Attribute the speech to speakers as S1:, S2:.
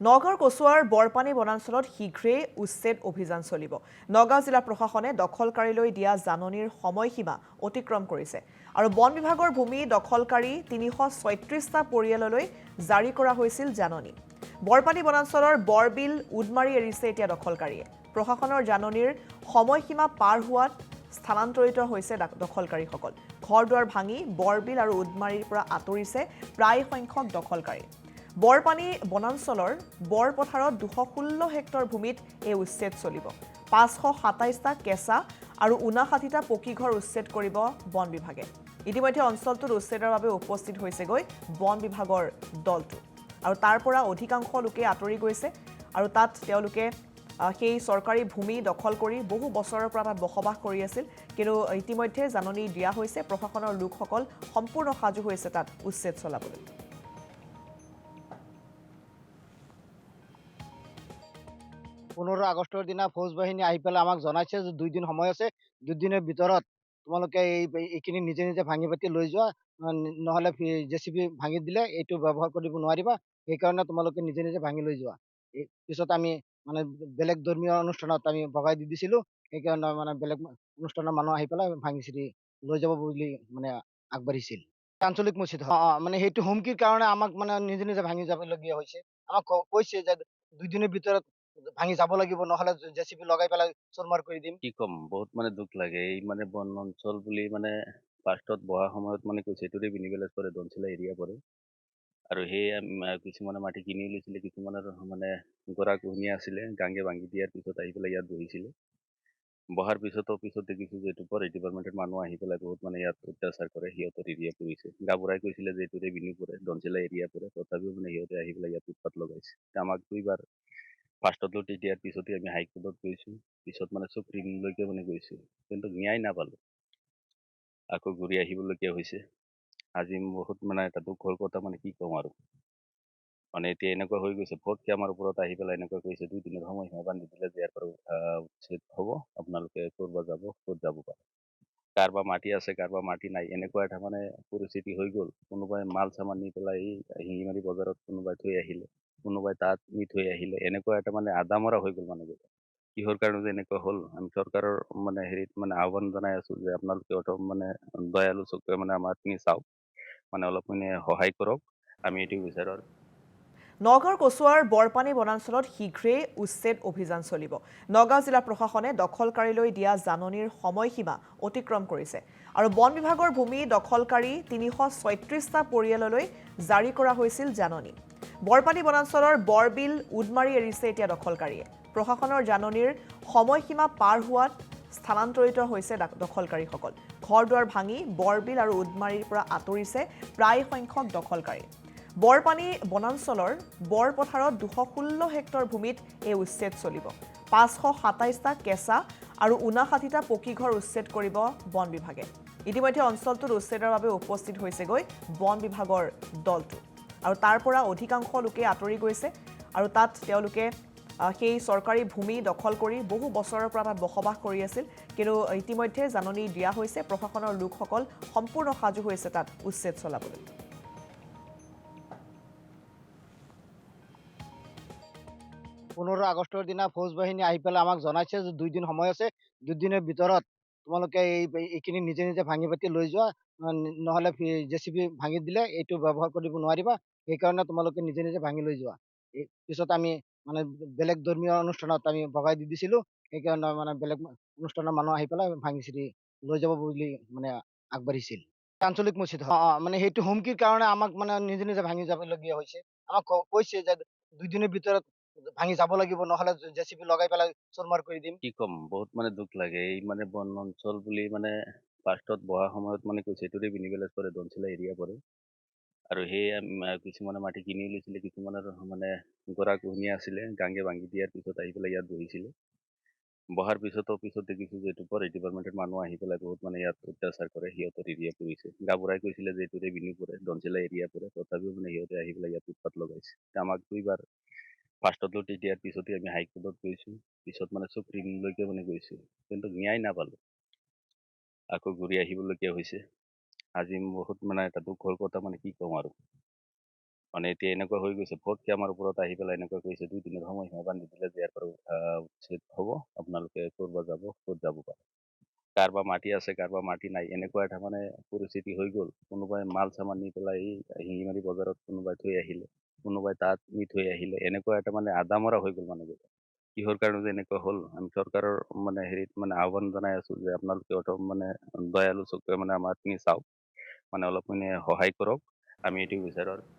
S1: নগাঁৱৰ কচুৱাৰ বৰপানী বনাঞ্চলত শীঘ্ৰেই উচ্ছেদ অভিযান চলিব। নগাঁও জিলা প্ৰশাসনে দখলকাৰীলৈ দিয়া জাননীৰ সময়সীমা অতিক্ৰম কৰিছে আৰু বন বিভাগৰ ভূমি দখলকাৰী ৩৩৬টা পৰিয়াললৈ জাৰি কৰা হৈছিল জাননী। বৰপানী বনাঞ্চলৰ বৰবিল উডমাৰি এৰিছে এতিয়া দখলকাৰীয়ে। প্ৰশাসনৰ জাননীৰ সময়সীমা পাৰ হোৱাত স্থানান্তৰিত হৈছে দখলকাৰীসকল। ঘৰ-দুৱাৰ ভাঙি বৰবিল আৰু উডমাৰিৰ পৰা আঁতৰিছে প্ৰায় সংখ্যক দখলকাৰী। বৰপানী বনাঞ্চলৰ বৰপথাৰত ২১৬ হেক্টৰ ভূমিত এই উচ্ছেদ চলিব। ৫২৭টা কেঁচা আৰু ৫৯টা পকী ঘৰ উচ্ছেদ কৰিব বন বিভাগে। ইতিমধ্যে অঞ্চলটোত উচ্ছেদৰ বাবে উপস্থিত হৈছেগৈ বন বিভাগৰ দলটো আৰু তাৰ পৰা অধিকাংশ লোকে আঁতৰি গৈছে আৰু তাত তেওঁলোকে সেই চৰকাৰী ভূমি দখল কৰি বহু বছৰৰ পৰা তাত বসবাস কৰি আছিল। কিন্তু ইতিমধ্যে জাননী দিয়া হৈছে, প্ৰশাসনৰ লোকসকল সম্পূৰ্ণ সাজু হৈছে তাত উচ্ছেদ চলাবলৈ।
S2: 15 আগষ্টৰ দিনা ফৌজ বাহিনী আহি পেলাই আমাক জনাইছে যে 2 দিন সময় আছে, 2 দিনৰ ভিতৰত তোমালোকে এইখিনি নিজে নিজে ভাঙি পাতি লৈ যোৱা, নহ'লে জেচিবি ভাঙি দিলে এইটো ব্যৱহাৰ কৰিব নোৱাৰিবা, সেইকাৰণে তোমালোকে নিজে নিজে ভাঙি লৈ যোৱা। পিছত আমি মানে বেলেগ ধৰ্মীয় অনুষ্ঠানত আমি ভগাই দি দিছিলোঁ, সেইকাৰণে মানে বেলেগ অনুষ্ঠানৰ মানুহ আহি পেলাই ভাঙি চিৰি লৈ যাব বুলি মানে আগবাঢ়িছিল। আঞ্চলিক মছজিদ মানে সেইটো হুমকিৰ কাৰণে আমাক মানে নিজে নিজে ভাঙি যাবলগীয়া হৈছে। আমাক কৈছে যে 2 দিনৰ ভিতৰত ভাঙি যাব লাগিব, নহ'লে জেচিবি লগাই পেলাই চুৰমাৰ কৰি দিম।
S3: কি ক'ম, বহুত দুখ লাগে। এই বন অঞ্চল বুলি ফাৰ্ষ্টত বহা সময়ত কৈছে এইটোৰে বিনিবেলেশ্বৰ দঞ্চিলা এৰিয়া পৰে আৰু সেই কিছুমানে মাটি কিনি লৈছিলে, কিছুমানৰ গৰাখহনীয়া আছিলে, গাঙ্গে ভাঙি দিয়াৰ পিছত আহি পেলাই ইয়াত বহিছিলে। বহাৰ পিছত দেখিছোঁ যে এইটো ফৰেষ্ট ডিপাৰ্টমেণ্টৰ মানুহ আহি পেলাই বহুত ইয়াত অত্যাচাৰ কৰে, সিহঁতৰ এৰিয়া কৰিছে। গাঁওবুঢ়াই কৈছিলে যে এইটোৰে বিনি পৰে, দঞ্চিলা এৰিয়া পৰে, তথাপিও সিহঁতে আহি পেলাই ইয়াত উৎপাত লগাইছে। আমাক 2 বাৰ ফাৰ্ষ্টত নোটিচ দিয়াৰ পিছতে আমি হাইকোৰ্টত গৈছোঁ, পিছত সুপ্ৰিমলৈকে গৈছোঁ, কিন্তু ন্যায় নাপালোঁ। আকৌ ঘূৰি আহিবলগীয়া হৈছে। আজি বহুত এটা দুখৰ কথা, কি ক'ম আৰু। এতিয়া এনেকুৱা হৈ গৈছে, ফটকে আমাৰ ওপৰত আহি পেলাই এনেকুৱা কৈছে 2 দিনৰ সময়সীমা বান্ধি দিলে যে ইয়াৰ পৰা উচ্ছেদ হ'ব, আপোনালোকে ক'ৰবা যাব, ক'ত যাব পাৰে। কাৰোবাৰ মাটি আছে, কাৰোবাৰ মাটি নাই, এনেকুৱা এটা পৰিস্থিতি হৈ গ'ল। কোনোবাই মাল চামান নি পেলাই শিঙিমাৰি বজাৰত কোনোবাই থৈ আহিলে, কোনোবাই তাত নি থৈ আহিলে, এনেকুৱা এটা আদামৰা হৈ গ'ল মানুহবিলাক। কিহৰ কাৰণে যে এনেকুৱা হ'ল, আমি চৰকাৰৰ হেৰিত আহ্বান জনাই আছোঁ যে আপোনালোকে অলপ দয়ালু চকুৰে আমাৰখিনি চাওক, অলপ সহায় কৰক, আমি এইটো বিচাৰোঁ।
S1: নগাঁৱৰ কচুৱাৰ বৰপানী বনাঞ্চলত শীঘ্ৰেই উচ্ছেদ অভিযান চলিব। নগাঁও জিলা প্ৰশাসনে দখলকাৰীলৈ দিয়া জাননীৰ সময়সীমা অতিক্ৰম কৰিছে আৰু বন বিভাগৰ ভূমি দখলকাৰী ৩৩৬টা পৰিয়াললৈ জাৰি কৰা হৈছিল জাননী। বৰপানী বনাঞ্চলৰ বৰবিল উডমাৰি এৰিছে এতিয়া দখলকাৰীয়ে। প্ৰশাসনৰ জাননীৰ সময়সীমা পাৰ হোৱাত স্থানান্তৰিত হৈছে দখলকাৰীসকল। ঘৰ-দুৱাৰ ভাঙি বৰবিল আৰু উডমাৰিৰ পৰা আঁতৰিছে প্ৰায় সংখ্যক দখলকাৰী। বৰপানী বনাঞ্চলৰ বৰপথাৰত ২১৬ হেক্টৰ ভূমিত এই উচ্ছেদ চলিব। ৫২৭টা কেঁচা আৰু ৫৯টা পকী ঘৰ উচ্ছেদ কৰিব বন বিভাগে। ইতিমধ্যে অঞ্চলটোত উচ্ছেদৰ বাবে উপস্থিত হৈছেগৈ বন বিভাগৰ দলটো আৰু তাৰ পৰা অধিকাংশ লোকে আঁতৰি গৈছে আৰু তাত তেওঁলোকে সেই চৰকাৰী ভূমি দখল কৰি বহু বছৰৰ পৰা তাত বসবাস কৰি আছিল। কিন্তু ইতিমধ্যে জাননী দিয়া হৈছে, প্ৰশাসনৰ লোকসকল সম্পূৰ্ণ সাজু হৈছে তাত উচ্ছেদ চলাবলৈ।
S2: 15 আগষ্টৰ দিনা ফৌজ বাহিনী আহি পেলাই আমাক জনাইছে যে 2 দিন সময় আছে, 2 দিনৰ ভিতৰত তোমালোকে এইখিনি নিজে নিজে ভাঙি পাতি লৈ যোৱা, নহ'লে জেচিবি ভাঙি দিলে এইটো ব্যৱহাৰ কৰিব নোৱাৰিবা, সেইকাৰণে তোমালোকে নিজে নিজে ভাঙি লৈ যোৱা। পিছত আমি বেলেগ ধৰ্মীয় অনুষ্ঠানত আমি ভগাই দি দিছিলোঁ, সেইকাৰণে বেলেগ অনুষ্ঠানৰ মানুহ আহি পেলাই ভাঙি চিৰি লৈ যাব বুলি আগবাঢ়িছিল। আঞ্চলিক মছজিদ সেইটো হুমকিৰ কাৰণে আমাক নিজে নিজে ভাঙি যাবলগীয়া হৈছে। আমাক কৈছে যে 2 দিনৰ ভিতৰত ভাঙি যাব লাগিব, নহ'লে জেচিবি লগাই পেলাই চুৰমাৰ কৰি দিম।
S3: কি ক'ম, বহুত দুখ লাগে। এই বন অঞ্চল বুলি ফাৰ্ষ্টত বহা সময়ত কৈছে এইটোৰে বিনিবেলেশ্বৰ দঞ্চিলা এৰিয়া পৰে আৰু সেই কিছুমানে মাটি কিনি লৈছিলে, কিছুমানৰ গৰাখহনীয়া আছিলে, গাঙ্গে ভাঙি দিয়াৰ পিছত আহি পেলাই ইয়াত বহিছিলে। বহাৰ পিছত দেখিছোঁ যে এইটো ফৰেষ্ট ডিপাৰ্টমেণ্টৰ মানুহ আহি পেলাই বহুত ইয়াত অত্যাচাৰ কৰে, সিহঁতৰ এৰিয়া কৰিছে। গাঁওবুঢ়াই কৈছিলে যে এইটোৰে বিনি পৰে, দঞ্চিলা এৰিয়া পৰে, তথাপিও সিহঁতে আহি পেলাই ইয়াত উৎপাত লগাইছে। আমাক 2 বাৰ ফাৰ্ষ্টত নোটিচ দিয়াৰ পিছতে আমি হাইকোৰ্টত গৈছোঁ, পিছত সুপ্ৰিমলৈকে গৈছোঁ, কিন্তু ন্যায় নাপালোঁ। আকৌ ঘূৰি আহিবলগীয়া হৈছে। আজি বহুত এটা দুখৰ কথা, কি ক'ম আৰু। মানে এতিয়া এনেকুৱা হৈ গৈছে ফটকে আমাৰ ওপৰত আহি পেলাই এনেকুৱা কৈছে 2 দিনৰ সময়সীমা বান্ধি দিলে যে ইয়াৰ পৰা উচ্ছেদ হ'ব, আপোনালোকে ক'ৰবা যাব, ক'ত যাব পাৰে। কাৰোবাৰ মাটি আছে, কাৰোবাৰ মাটি নাই, এনেকুৱা এটা মানে পৰিস্থিতি হৈ গ'ল। কোনোবাই মাল চামান নি পেলাই এই শিঙিমাৰি বজাৰত কোনোবাই থৈ আহিলে, কোনোবাই তাত নি থৈ আহিলে, এনেকুৱা এটা মানে আদামৰা হৈ গ'ল মানে। কিহৰ কাৰণে যে এনেকুৱা হ'ল, আমি চৰকাৰৰ মানে হেৰিত মানে আহ্বান জনাই আছো যে আপোনালোকে অলপ মানে দয়ালু চকুৰে মানে আমাৰ খিনি চাওক, মানে অলপ মানে সহায় কৰক, আমি এইটো বিচাৰো আৰু।